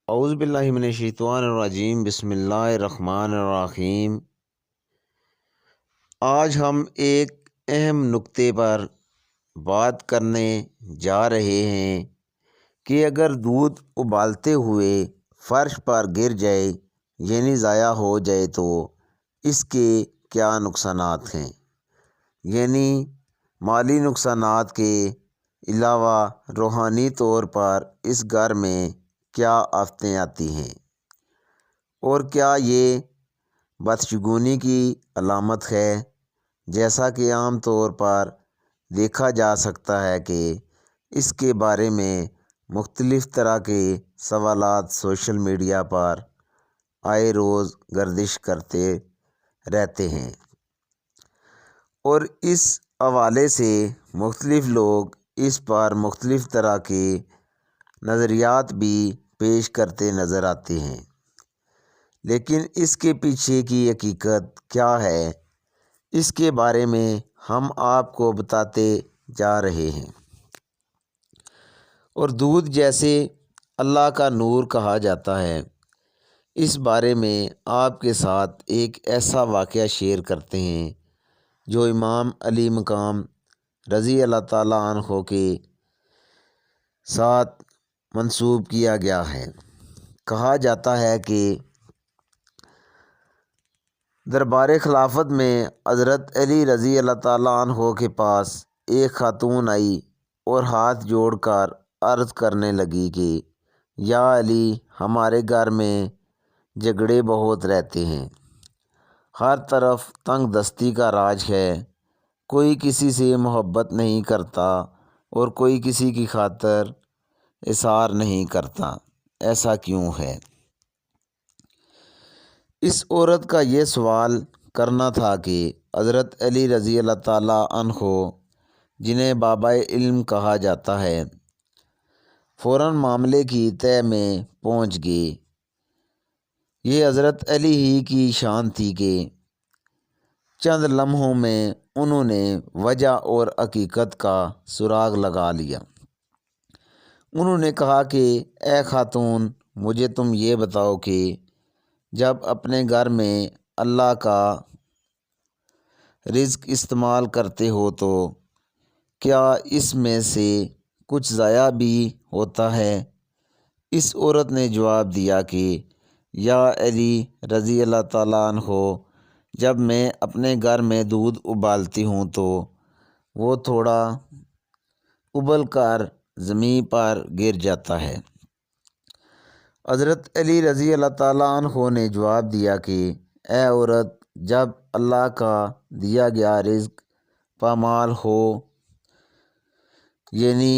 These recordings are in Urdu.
اعوذ باللہ من الشیطان الرجیم، بسم اللہ الرحمن الرحیم۔ آج ہم ایک اہم نکتے پر بات کرنے جا رہے ہیں کہ اگر دودھ ابالتے ہوئے فرش پر گر جائے یعنی ضائع ہو جائے تو اس کے کیا نقصانات ہیں، یعنی مالی نقصانات کے علاوہ روحانی طور پر اس گھر میں کیا آفتیں آتی ہیں، اور کیا یہ بدشگونی کی علامت ہے، جیسا کہ عام طور پر دیکھا جا سکتا ہے کہ اس کے بارے میں مختلف طرح کے سوالات سوشل میڈیا پر آئے روز گردش کرتے رہتے ہیں، اور اس حوالے سے مختلف لوگ اس پر مختلف طرح کے نظریات بھی پیش کرتے نظر آتے ہیں، لیکن اس کے پیچھے کی حقیقت کیا ہے، اس کے بارے میں ہم آپ کو بتاتے جا رہے ہیں۔ اور دودھ جیسے اللہ کا نور کہا جاتا ہے، اس بارے میں آپ کے ساتھ ایک ایسا واقعہ شیئر کرتے ہیں جو امام علی مقام رضی اللہ تعالیٰ عنہ کے ساتھ منسوب کیا گیا ہے۔ کہا جاتا ہے کہ دربار خلافت میں حضرت علی رضی اللہ تعالیٰ عنہ کے پاس ایک خاتون آئی اور ہاتھ جوڑ کر عرض کرنے لگی کہ یا علی، ہمارے گھر میں جھگڑے بہت رہتے ہیں، ہر طرف تنگ دستی کا راج ہے، کوئی کسی سے محبت نہیں کرتا اور کوئی کسی کی خاطر اظہار نہیں کرتا، ایسا کیوں ہے؟ اس عورت کا یہ سوال کرنا تھا کہ حضرت علی رضی اللہ تعالیٰ عنہ، جنہیں بابا علم کہا جاتا ہے، فوراً معاملے کی تہ میں پہنچ گئے۔ یہ حضرت علی ہی کی شان تھی کہ چند لمحوں میں انہوں نے وجہ اور حقیقت کا سراغ لگا لیا۔ انہوں نے کہا کہ اے خاتون، مجھے تم یہ بتاؤ کہ جب اپنے گھر میں اللہ کا رزق استعمال کرتے ہو تو کیا اس میں سے کچھ ضائع بھی ہوتا ہے؟ اس عورت نے جواب دیا کہ یا علی رضی اللہ تعالیٰ عنہ، جب میں اپنے گھر میں دودھ ابالتی ہوں تو وہ تھوڑا ابل کر زمین پر گر جاتا ہے۔ حضرت علی رضی اللہ تعالیٰ عنہ نے جواب دیا کہ اے عورت، جب اللہ کا دیا گیا رزق پامال ہو یعنی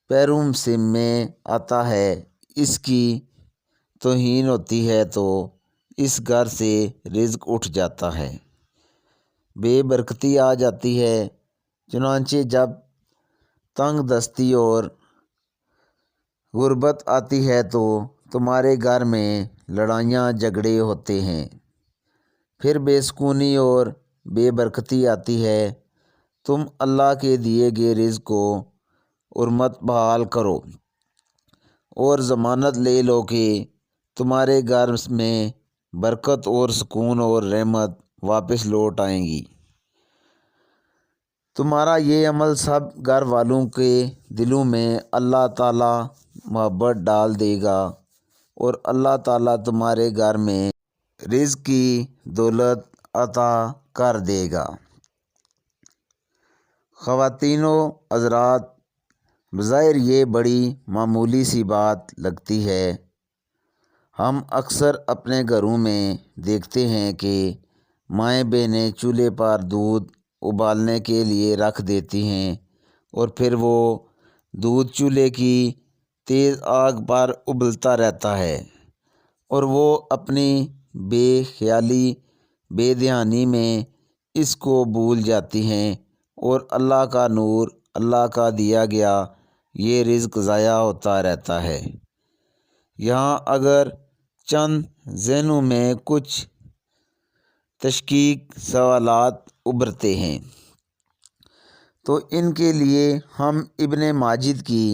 پیروں سے میں آتا ہے، اس کی توہین ہوتی ہے تو اس گھر سے رزق اٹھ جاتا ہے، بے برکتی آ جاتی ہے۔ چنانچہ جب تنگ دستی اور غربت آتی ہے تو تمہارے گھر میں لڑائیاں جھگڑے ہوتے ہیں، پھر بے سکونی اور بے برکتی آتی ہے۔ تم اللہ کے دیے گئے رزق کو حرمت بحال کرو اور ضمانت لے لو کہ تمہارے گھر میں برکت اور سکون اور رحمت واپس لوٹ آئیں گی۔ تمہارا یہ عمل سب گھر والوں کے دلوں میں اللہ تعالیٰ محبت ڈال دے گا اور اللہ تعالیٰ تمہارے گھر میں رزق کی دولت عطا کر دے گا۔ خواتین و حضرات، بظاہر یہ بڑی معمولی سی بات لگتی ہے۔ ہم اکثر اپنے گھروں میں دیکھتے ہیں کہ مائیں بہنیں چولہے پر دودھ ابالنے کے لیے رکھ دیتی ہیں اور پھر وہ دودھ چولہے کی تیز آگ پر ابلتا رہتا ہے، اور وہ اپنی بے خیالی بے دھیانی میں اس کو بھول جاتی ہیں اور اللہ کا نور، اللہ کا دیا گیا یہ رزق ضائع ہوتا رہتا ہے۔ یہاں اگر چند ذہنوں میں کچھ تشکیک سوالات ابھرتے ہیں تو ان کے لیے ہم ابن ماجد کی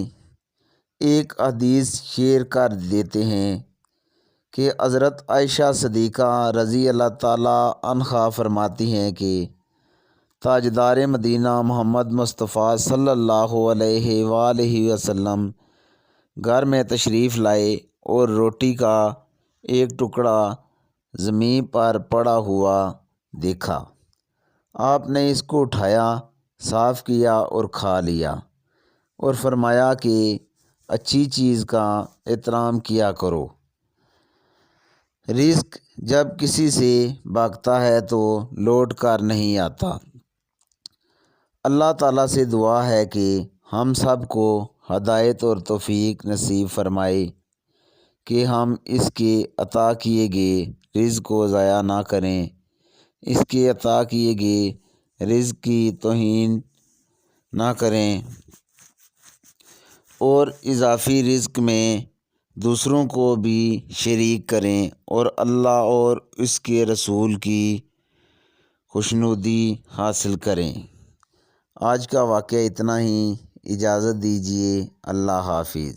ایک حدیث شیئر کر دیتے ہیں کہ حضرت عائشہ صدیقہ رضی اللہ تعالیٰ عنہا فرماتی ہیں کہ تاجدار مدینہ محمد مصطفیٰ صلی اللہ علیہ وآلہ وسلم گھر میں تشریف لائے اور روٹی کا ایک ٹکڑا زمین پر پڑا ہوا دیکھا۔ آپ نے اس کو اٹھایا، صاف کیا اور کھا لیا، اور فرمایا کہ اچھی چیز کا احترام کیا کرو۔ رزق جب کسی سے بھاگتا ہے تو لوٹ کر نہیں آتا۔ اللہ تعالیٰ سے دعا ہے کہ ہم سب کو ہدایت اور توفیق نصیب فرمائے کہ ہم اس کے عطا کیے گئے رزق کو ضائع نہ کریں، اس کے عطا کیے گئے رزق کی توہین نہ کریں، اور اضافی رزق میں دوسروں کو بھی شریک کریں اور اللہ اور اس کے رسول کی خوشنودی حاصل کریں۔ آج کا واقعہ اتنا ہی، اجازت دیجیے، اللہ حافظ۔